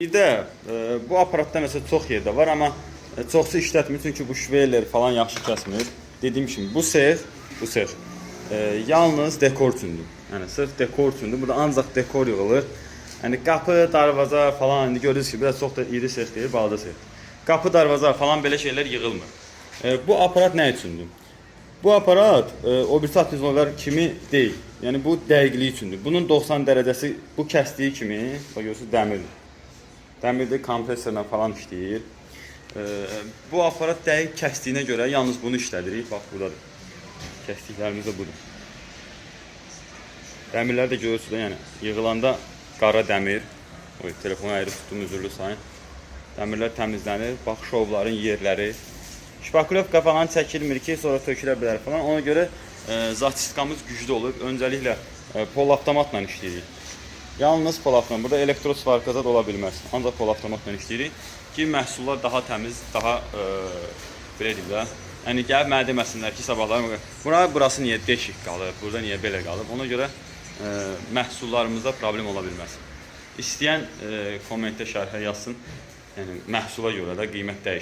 Bir də bu aparatda məsələn çox yerdə var, amma çoxsu işlətmir çünki bu şveyler falan yaxşı kəsmir. Dediyim kimi bu sex yalnız dekor üçündür. Yəni sırf dekor üçündür. Burada ancaq dekor yığılır. Yəni qapı, darvaza falan indi görürsünüz ki, biraz çox da iri sex deyil, balaca sex. Qapı, darvaza falan belə şeylər yığılmır. Bu aparat nə üçündür? Bu aparat o bir satizmolar kimi deyil. Yəni bu dəqiqlik üçündür. Bunun 90 dərəcəsi bu kəsdiyi kimi, bax görürsünüz dəmirdir. Dəmirdə kompresorla falan işləyir. Bu aparat dəqiq kəsdiyinə görə yalnız bunu işlədirik. Bax buradadır. Kəsdiklərimiz də budur. Dəmirlər də görürsünüz, yəni yığılanda qara dəmir. Oy, telefonu ayrı tutdum, üzürlü sayın. Dəmirlər təmizlənir. Bax şovların yerləri. Şpakulyovka falan çəkilmir ki, sonra tökülə bilər falan. Ona görə zatiskamız güclü olur. Öncəliklə polavtomatla işləyirik. Yalnız polavtomat. Burada elektrosvarkada da ola bilməz. Ancaq polavtomatla işləyirik ki, məhsullar daha təmiz, daha belə deyim də. Yəni gəlib mənə deməsinlər ki, sabahlar burası niyə deşik qalıb, burada niyə belə qalıb. Ona görə məhsullarımızda problem ola bilməz. İstəyən kommentdə şərhə yazsın. Yəni məhsula görə də qiymət dəyişir.